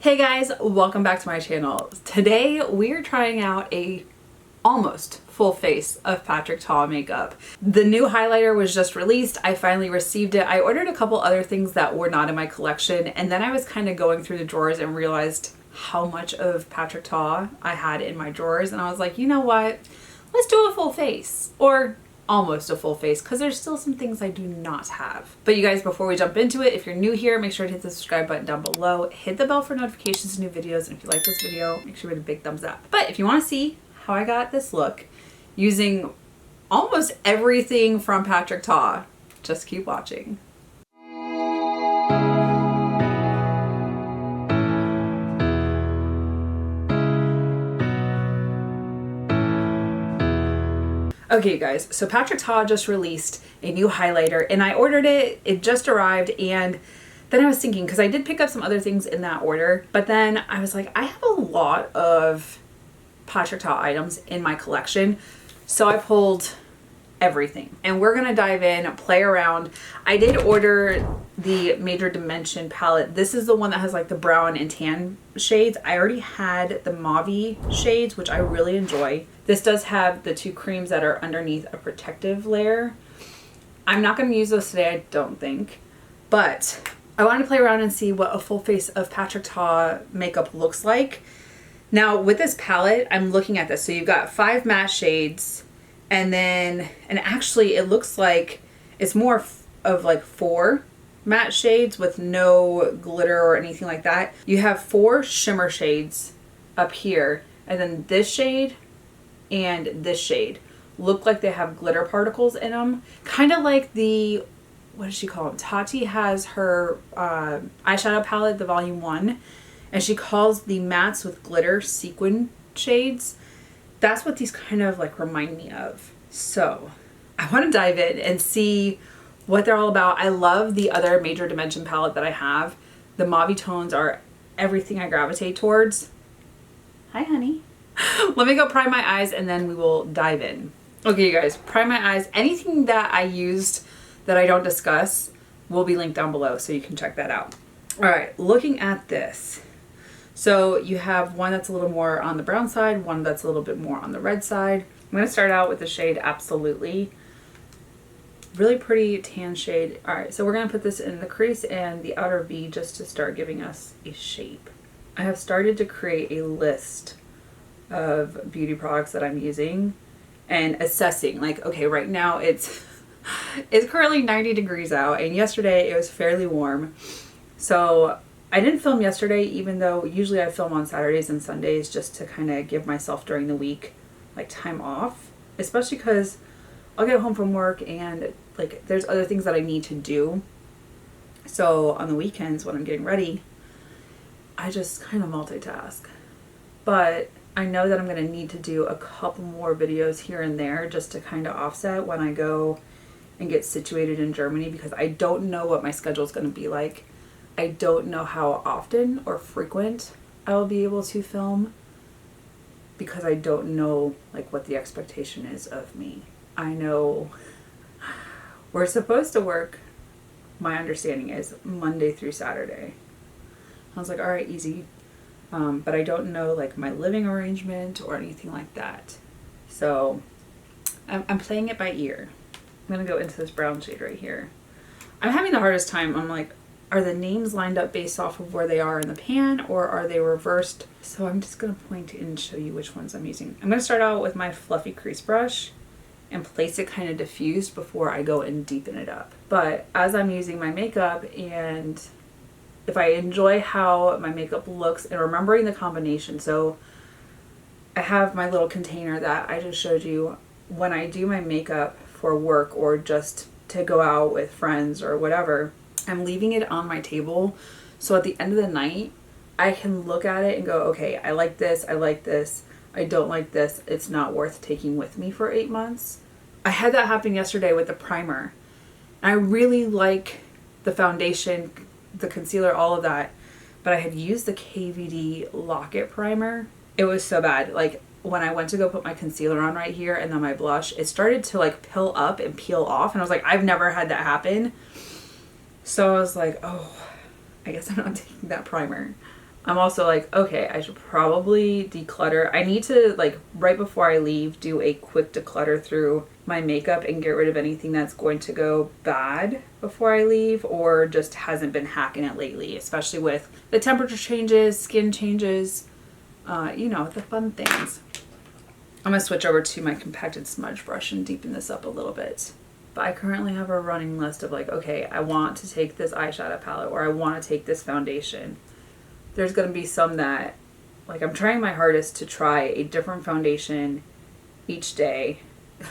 Hey guys, welcome back to my channel. Today we're trying out a almost full face of Patrick Ta makeup. The new highlighter was just released. I finally received it. I ordered a couple other things that were not in my collection, and then I was kind of going through the drawers and realized how much of Patrick Ta I had in my drawers, and I was like, you know what? Let's do a full face, or almost a full face, because there's still some things I do not have. But you guys, before we jump into it, if you're new here, make sure to hit the subscribe button down below, hit the bell for notifications of new videos, and if you like this video, make sure to hit a big thumbs up. But if you want to see how I got this look using almost everything from Patrick Ta, just keep watching. Okay guys, so Patrick Ta just released a new highlighter and I ordered it. It just arrived, and then I was thinking, because I did pick up some other things in that order, but then I was like, I have a lot of Patrick Ta items in my collection, so I pulled everything and we're gonna dive in, play around. I did order the Major Dimension palette. This is the one that has like the brown and tan shades. I already had the mauve shades, which I really enjoy. This does have the two creams that are underneath a protective layer. I'm not going to use those today, I don't think, but I wanted to play around and see what a full face of Patrick Ta makeup looks like. Now with this palette, I'm looking at this. So you've got 5 matte shades, and actually it looks like it's more of like 4 matte shades with no glitter or anything like that. You have 4 shimmer shades up here, and then this shade and this shade look like they have glitter particles in them. Kind of like the, what does she call them? Tati has her eyeshadow palette, the volume 1, and she calls the mattes with glitter sequin shades. That's what these kind of like remind me of. So I want to dive in and see what they're all about. I love the other Major Dimension palette that I have. The mauve tones are everything I gravitate towards. Hi honey. Let me go prime my eyes and then we will dive in. Okay you guys, prime my eyes. Anything that I used that I don't discuss will be linked down below, so you can check that out. All right, looking at this. So you have one that's a little more on the brown side, one that's a little bit more on the red side. I'm going to start out with the shade Absolutely. Really pretty tan shade. All right, so we're going to put this in the crease and the outer V just to start giving us a shape. I have started to create a list of beauty products that I'm using and assessing, like, okay, right now it's currently 90 degrees out, and yesterday it was fairly warm. So I didn't film yesterday, even though usually I film on Saturdays and Sundays just to kind of give myself during the week like time off, especially because I'll get home from work and like there's other things that I need to do. So on the weekends when I'm getting ready, I just kind of multitask. But I know that I'm going to need to do a couple more videos here and there just to kind of offset when I go and get situated in Germany, because I don't know what my schedule is going to be like. I don't know how often or frequent I will be able to film, because I don't know like what the expectation is of me. I know we're supposed to work, my understanding is Monday through Saturday. I was like, all right, easy. But I don't know like my living arrangement or anything like that. So I'm playing it by ear. I'm going to go into this brown shade right here. I'm having the hardest time. I'm like, are the names lined up based off of where they are in the pan, or are they reversed? So I'm just going to point and show you which ones I'm using. I'm going to start out with my fluffy crease brush and place it kind of diffused before I go and deepen it up. But as I'm using my makeup, and if I enjoy how my makeup looks and remembering the combination. So I have my little container that I just showed you when I do my makeup for work or just to go out with friends or whatever. I'm leaving it on my table, so at the end of the night I can look at it and go, okay, I like this, I like this, I don't like this, it's not worth taking with me for 8 months. I had that happen yesterday with the primer. I really like the foundation, the concealer, all of that, but I had used the KVD Lock-It primer. It was so bad. Like when I went to go put my concealer on right here and then my blush, it started to like pill up and peel off, and I was like, I've never had that happen. So I was like, oh, I guess I'm not taking that primer. I'm also like, okay, I should probably declutter. I need to, like, right before I leave, do a quick declutter through my makeup and get rid of anything that's going to go bad before I leave or just hasn't been hacking it lately, especially with the temperature changes, skin changes, the fun things. I'm going to switch over to my compacted smudge brush and deepen this up a little bit. But I currently have a running list of like, okay, I want to take this eyeshadow palette or I want to take this foundation. There's going to be some that, like, I'm trying my hardest to try a different foundation each day.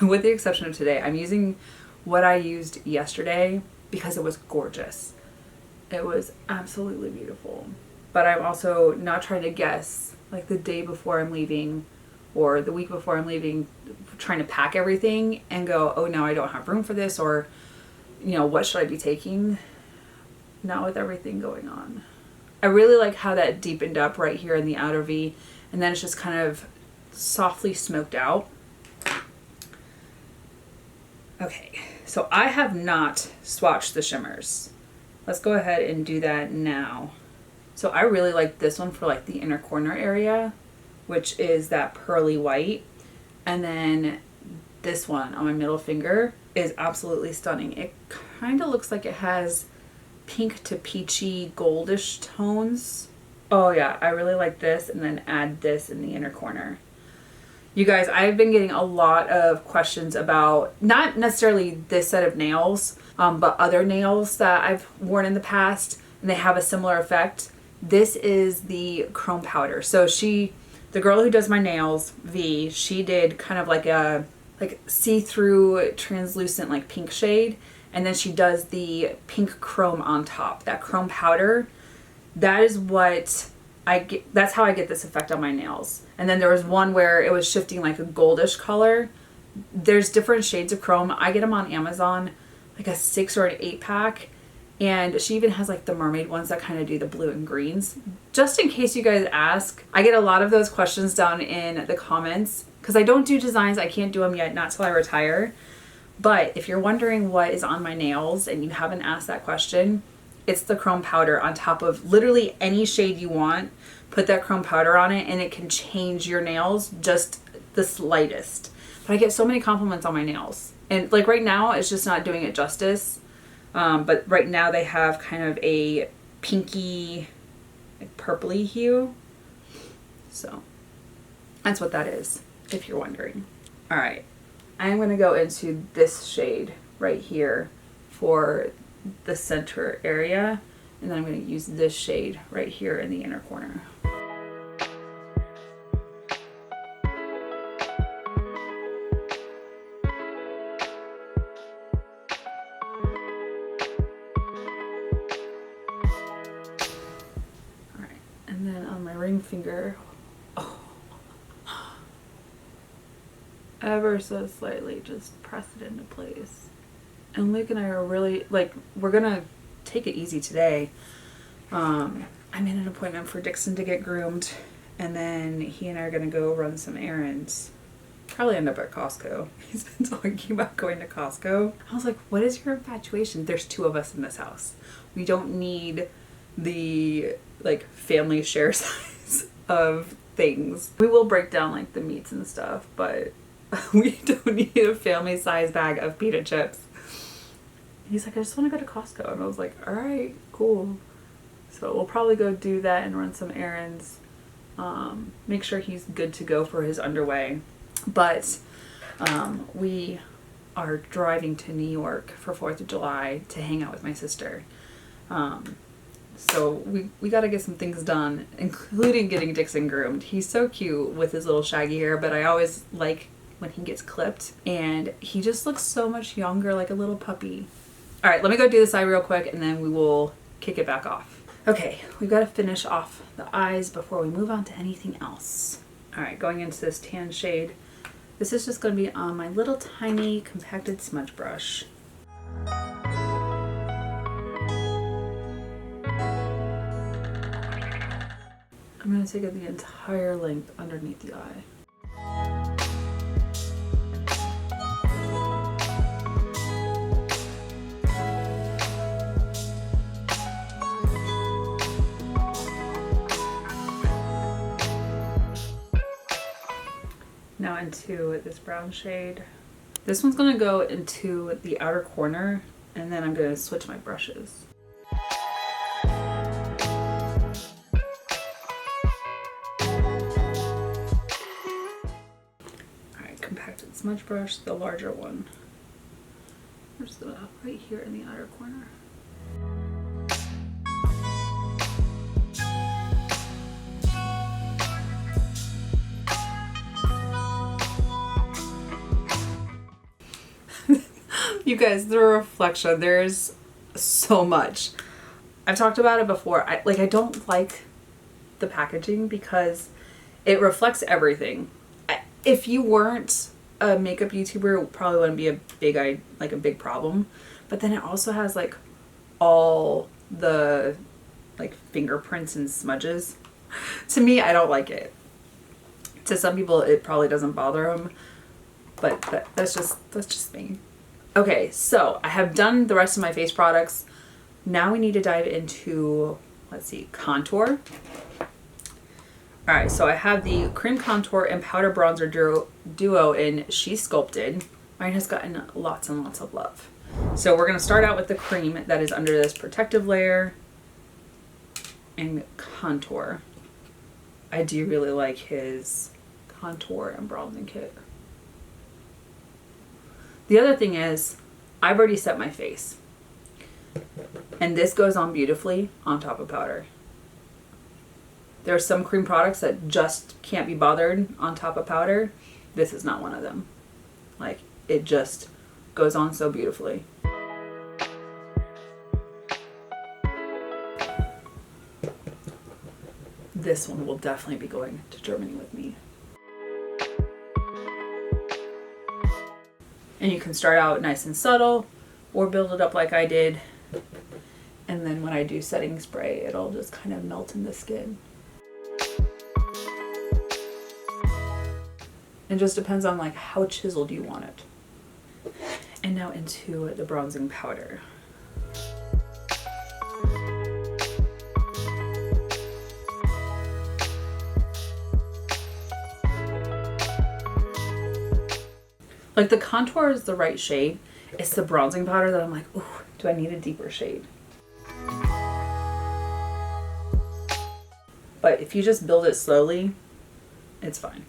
With the exception of today, I'm using what I used yesterday because it was gorgeous. It was absolutely beautiful. But I'm also not trying to guess, like, the day before I'm leaving or the week before I'm leaving, trying to pack everything and go, oh, no, I don't have room for this, or, what should I be taking? Not with everything going on. I really like how that deepened up right here in the outer V, and then it's just kind of softly smoked out. Okay, so I have not swatched the shimmers. Let's go ahead and do that now. So I really like this one for like the inner corner area, which is that pearly white. And then this one on my middle finger is absolutely stunning. It kind of looks like it has pink to peachy goldish tones. Oh yeah, I really like this, and then add this in the inner corner. You guys, I've been getting a lot of questions about not necessarily this set of nails, but other nails that I've worn in the past, and they have a similar effect. This is the chrome powder. So the girl who does my nails, V, she did kind of like a see-through translucent like pink shade. And then she does the pink chrome on top, that chrome powder. That is what I get. That's how I get this effect on my nails. And then there was one where it was shifting like a goldish color. There's different shades of chrome. I get them on Amazon, like a 6 or an 8 pack. And she even has like the mermaid ones that kind of do the blue and greens. Just in case you guys ask, I get a lot of those questions down in the comments because I don't do designs. I can't do them yet, not till I retire. But if you're wondering what is on my nails and you haven't asked that question, it's the chrome powder on top of literally any shade you want. Put that chrome powder on it and it can change your nails just the slightest. But I get so many compliments on my nails. And like right now, it's just not doing it justice. But right now they have kind of a pinky, like purpley hue. So that's what that is, if you're wondering. All right. I'm going to go into this shade right here for the center area. And then I'm going to use this shade right here in the inner corner. All right. And then on my ring finger, ever so slightly, just press it into place. And Luke and I are really, like, we're gonna take it easy today. I'm in an appointment for Dixon to get groomed, and then he and I are gonna go run some errands. Probably end up at Costco. He's been talking about going to Costco. I was like, what is your infatuation? There's 2 of us in this house. We don't need the, like, family share size of things. We will break down, like, the meats and stuff, but we don't need a family size bag of pita chips. He's like, I just want to go to Costco. And I was like, all right, cool. So we'll probably go do that and run some errands. Make sure he's good to go for his underway. But we are driving to New York for 4th of July to hang out with my sister. So we got to get some things done, including getting Dixon groomed. He's so cute with his little shaggy hair, but I always like when he gets clipped, and he just looks so much younger, like a little puppy. All right, let me go do this eye real quick and then we will kick it back off. Okay, we've got to finish off the eyes before we move on to anything else. All right, going into this tan shade. This is just going to be on my little tiny compacted smudge brush. I'm going to take it the entire length underneath the eye. Now into this brown shade. This one's gonna go into the outer corner, and then I'm gonna switch my brushes. Alright, compacted smudge brush, the larger one. I'm just gonna right here in the outer corner. You guys, the reflection, there's so much. I've talked about it before. I don't like the packaging because it reflects everything. If you weren't a makeup YouTuber, it probably wouldn't be a big problem. But then it also has like all the like fingerprints and smudges. To me, I don't like it. To some people, it probably doesn't bother them, but that's just me. Okay, so I have done the rest of my face products. Now we need to dive into, let's see, contour. All right, so I have the cream contour and powder bronzer duo in She's Sculpted. Mine has gotten lots and lots of love. So we're gonna start out with the cream that is under this protective layer and contour. I do really like his contour and bronzing kit. The other thing is, I've already set my face. And this goes on beautifully on top of powder. There are some cream products that just can't be bothered on top of powder. This is not one of them. Like, it just goes on so beautifully. This one will definitely be going to Germany with me. And you can start out nice and subtle or build it up like I did. And then when I do setting spray, it'll just kind of melt in the skin. It just depends on like how chiseled you want it. And now into the bronzing powder. Like the contour is the right shade. It's the bronzing powder that I'm like, ooh, do I need a deeper shade? But if you just build it slowly, it's fine.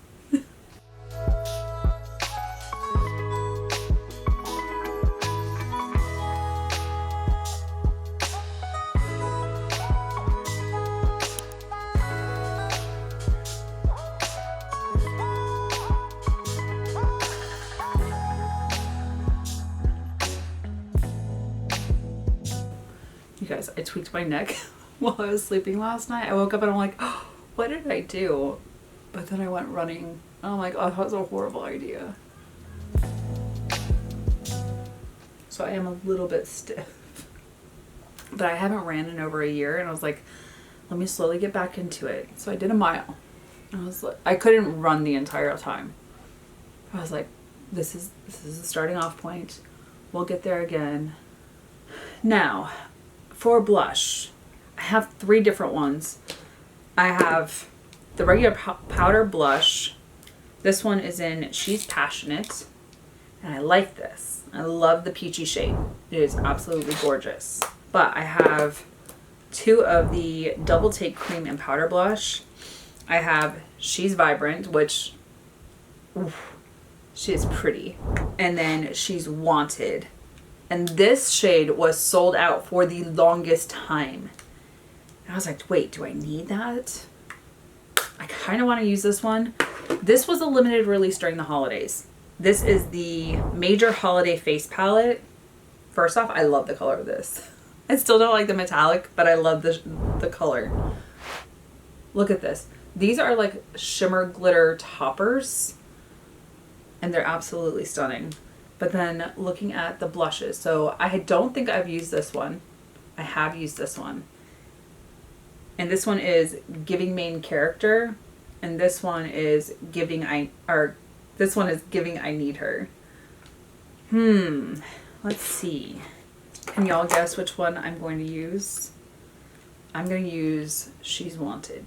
Guys, I tweaked my neck while I was sleeping last night. I woke up and I'm like, oh, what did I do? But then I went running and I'm like, oh, that was a horrible idea. So I am a little bit stiff. But I haven't ran in over a year and I was like, let me slowly get back into it. So I did a mile. I couldn't run the entire time. I was like, this is the starting off point. We'll get there again. Now, for blush, I have 3 different ones. I have the regular powder blush. This one is in She's Passionate. And I like this. I love the peachy shade. It is absolutely gorgeous. But I have 2 of the Double Take Cream and Powder Blush. I have She's Vibrant, which, oof, she is pretty. And then She's Wanted. And this shade was sold out for the longest time. And I was like, wait, do I need that? I kind of want to use this one. This was a limited release during the holidays. This is the Major Holiday Face Palette. First off, I love the color of this. I still don't like the metallic, but I love the color. Look at this. These are like shimmer glitter toppers. And they're absolutely stunning. But then looking at the blushes. So I don't think I've used this one. I have used this one. And this one is Giving Main Character. And this one is Giving I Need Her. Let's see. Can y'all guess which one I'm going to use? I'm going to use She's Wanted.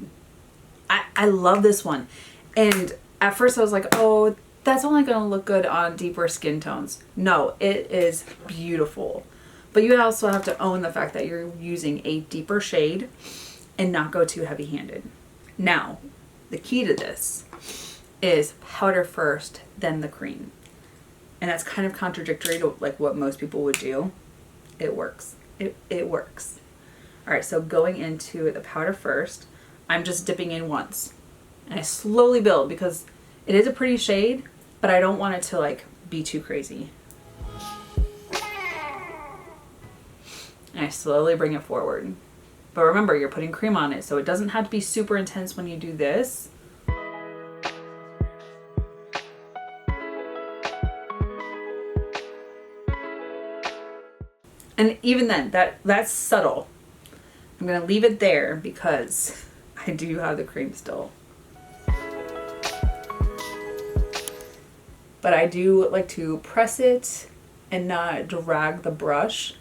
I love this one. And At first I was like, oh, that's only going to look good on deeper skin tones. No, it is beautiful. But you also have to own the fact that you're using a deeper shade and not go too heavy-handed. Now, the key to this is powder first, then the cream. And that's kind of contradictory to like what most people would do. It works. It works. All right, so going into the powder first, I'm just dipping in once. And I slowly build because it is a pretty shade, but I don't want it to like be too crazy. And I slowly bring it forward. But remember, you're putting cream on it, so it doesn't have to be super intense when you do this. And even then, that's subtle. I'm gonna leave it there because I do have the cream still. But I do like to press it and not drag the brush.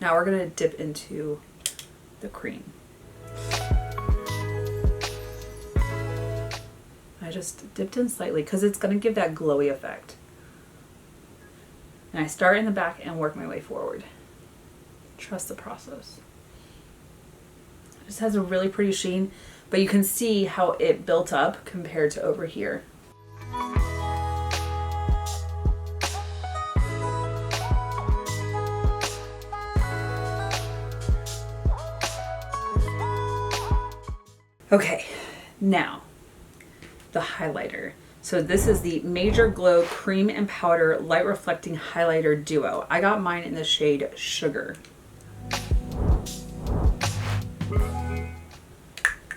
Now we're gonna dip into the cream. I just dipped in slightly because it's gonna give that glowy effect. And I start in the back and work my way forward. Trust the process. It just has a really pretty sheen, but you can see how it built up compared to over here. Okay, now the highlighter. So this is the Major Glow Cream and Powder Light Reflecting Highlighter Duo. I got mine in the shade Sugar.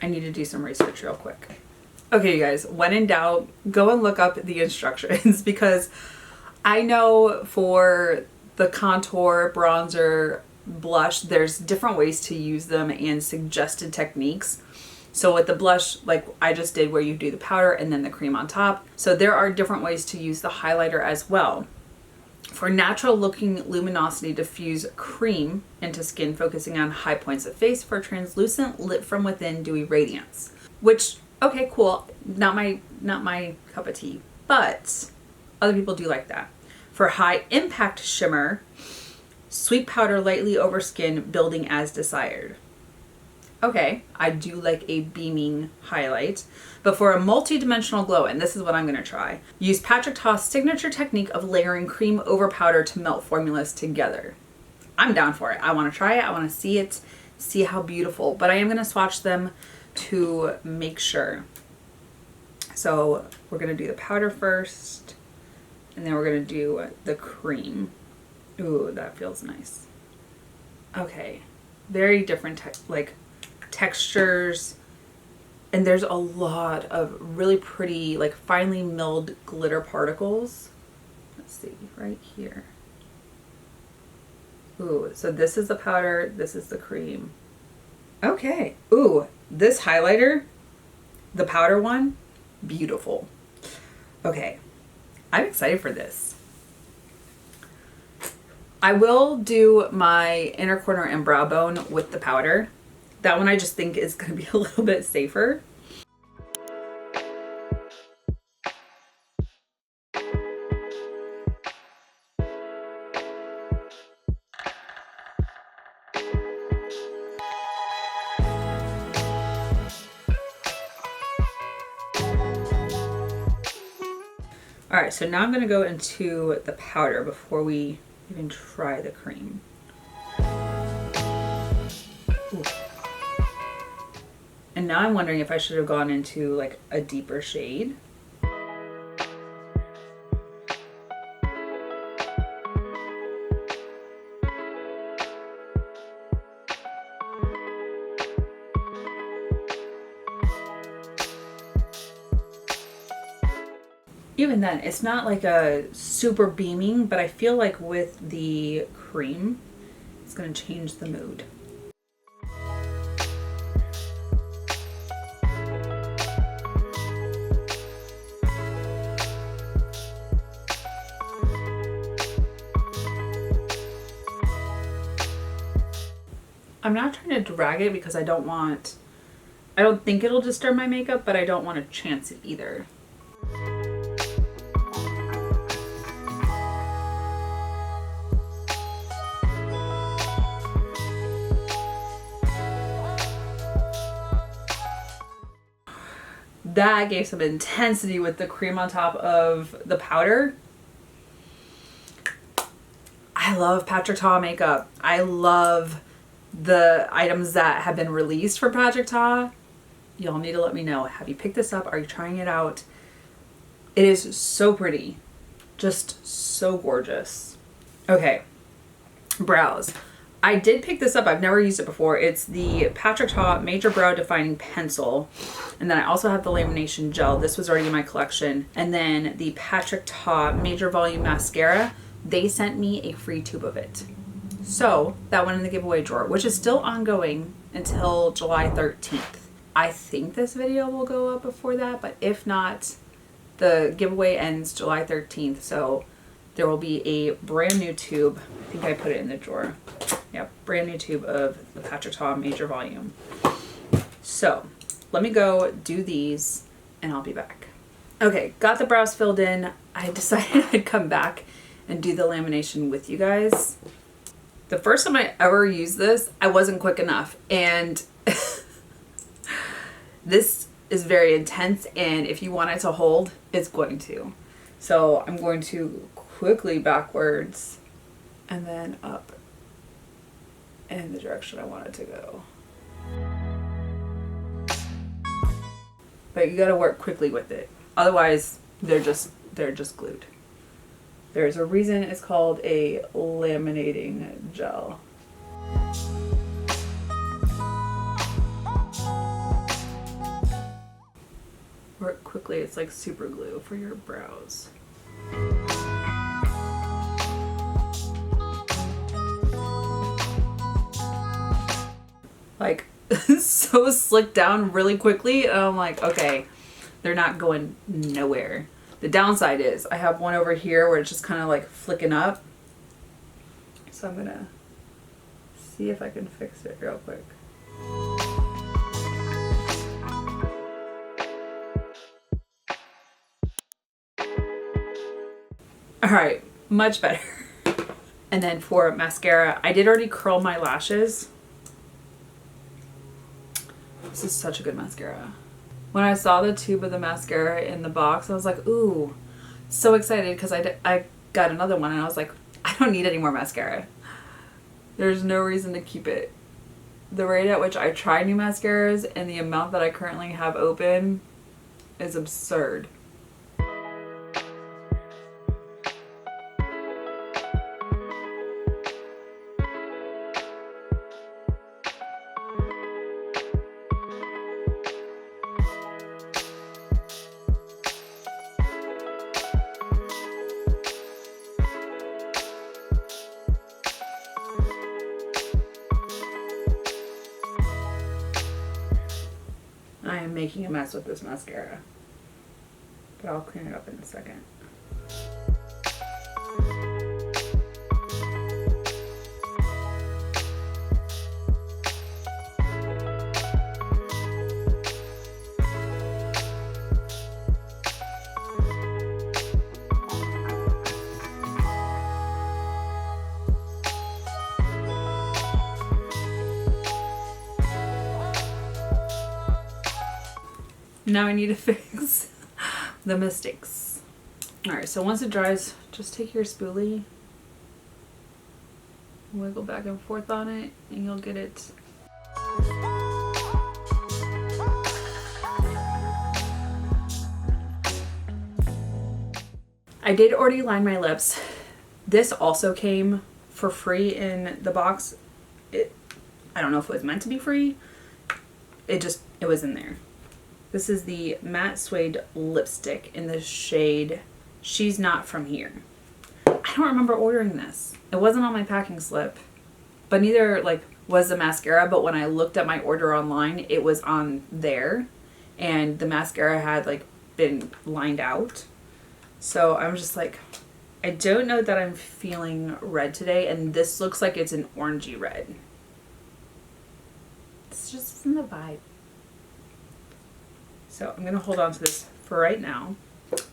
I need to do some research real quick. Okay, you guys, when in doubt, go and look up the instructions because I know for the contour, bronzer, blush, there's different ways to use them and suggested techniques. So with the blush, like I just did where you do the powder and then the cream on top. So there are different ways to use the highlighter as well. For natural looking luminosity, diffuse cream into skin, focusing on high points of face. For translucent, lit from within, dewy radiance. Which, okay, cool. Not my cup of tea, but other people do like that. For high impact shimmer, sweet powder lightly over skin, building as desired. Okay, I do like a beaming highlight, but for a multi-dimensional glow, and this is what I'm going to try, use Patrick Ta's signature technique of layering cream over powder to melt formulas together. I'm down for it. I want to try it. I want to see it, see how beautiful, but I am going to swatch them to make sure. So we're going to do the powder first, and then we're going to do the cream. Ooh, that feels nice. Okay, very different textures, and there's a lot of really pretty like finely milled glitter particles. Let's see right here. Ooh, so this is the powder, this is the cream. Okay. Ooh, this highlighter, the powder one, beautiful. Okay, I'm excited for this. I will do my inner corner and brow bone with the powder. That one I just think is going to be a little bit safer. All right, so now I'm going to go into the powder before we even try the cream. Ooh. And now I'm wondering if I should have gone into like a deeper shade. Even then, it's not like a super beaming, but I feel like with the cream, it's going to change the mood. I'm not trying to drag it because I don't think it'll disturb my makeup, but I don't want to chance it either. That gave some intensity with the cream on top of the powder. I love Patrick Ta makeup. I love the items that have been released for Patrick Ta. Y'all need to let me know. Have you picked this up? Are you trying it out? It is so pretty. Just so gorgeous. Okay. Brows. I did pick this up. I've never used it before. It's the Patrick Ta Major Brow Defining Pencil. And then I also have the lamination gel. This was already in my collection. And then the Patrick Ta Major Volume Mascara. They sent me a free tube of it. So that went in the giveaway drawer, which is still ongoing until July 13th. I think this video will go up before that, but if not, the giveaway ends July 13th. So there will be a brand new tube. I think I put it in the drawer. Yep, brand new tube of the Patrick Ta Major Volume. So let me go do these and I'll be back. Okay, got the brows filled in. I decided I'd come back and do the lamination with you guys. The first time I ever used this, I wasn't quick enough. And this is very intense, and if you want it to hold, it's going to. So I'm going to quickly backwards and then up in the direction I want it to go. But you gotta work quickly with it. Otherwise, they're just glued. There's a reason it's called a laminating gel. Work quickly, it's like super glue for your brows. Like, so slicked down really quickly, and I'm like, okay, they're not going nowhere. The downside is I have one over here where it's just kind of like flicking up. So I'm gonna see if I can fix it real quick. All right, much better. And then for mascara, I did already curl my lashes. This is such a good mascara. When I saw the tube of the mascara in the box, I was like, ooh, so excited because I got another one and I was like, I don't need any more mascara. There's no reason to keep it. The rate at which I try new mascaras and the amount that I currently have open is absurd. I am making a mess with this mascara, but I'll clean it up in a second. Now I need to fix the mistakes. Alright, so once it dries, just take your spoolie, wiggle back and forth on it, and you'll get it. I did already line my lips. This also came for free in the box. I don't know if it was meant to be free. It was in there. This is the Matte Suede lipstick in the shade She's Not From Here. I don't remember ordering this. It wasn't on my packing slip, but neither was the mascara. But when I looked at my order online, it was on there, and the mascara had been lined out. So I'm just like, I don't know that I'm feeling red today, and this looks like it's an orangey red. This just isn't the vibe. So I'm going to hold on to this for right now.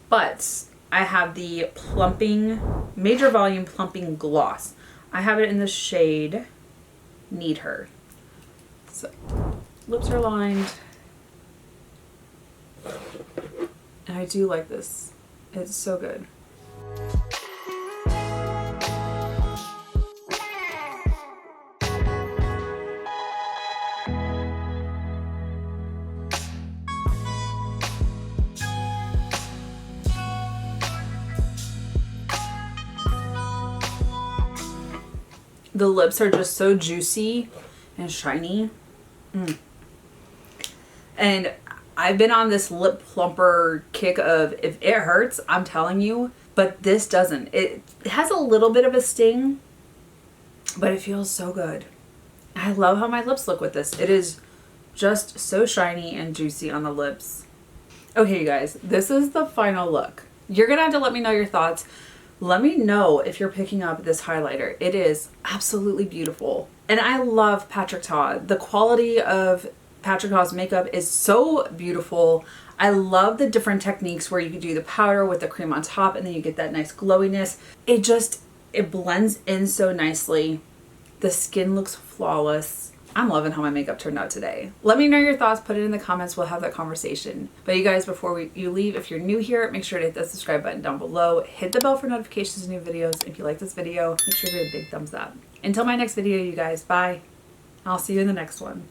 But I have the Plumping, Major Volume Plumping Gloss. I have it in the shade Need Her. So lips are lined. And I do like this. It's so good. The lips are just so juicy and shiny. And I've been on this lip plumper kick of if it hurts, I'm telling you, but this doesn't. It has a little bit of a sting, but it feels so good. I love how my lips look with this. It is just so shiny and juicy on the lips. Okay, you guys, this is the final look. You're gonna have to let me know your thoughts. Let me know if you're picking up this highlighter. It is absolutely beautiful. And I love Patrick Ta. The quality of Patrick Ta's makeup is so beautiful. I love the different techniques where you can do the powder with the cream on top and then you get that nice glowiness. It blends in so nicely. The skin looks flawless. I'm loving how my makeup turned out today. Let me know your thoughts. Put it in the comments. We'll have that conversation. But you guys, before you leave, if you're new here, make sure to hit the subscribe button down below. Hit the bell for notifications of new videos. If you like this video, make sure to give it a big thumbs up. Until my next video, you guys, bye. I'll see you in the next one.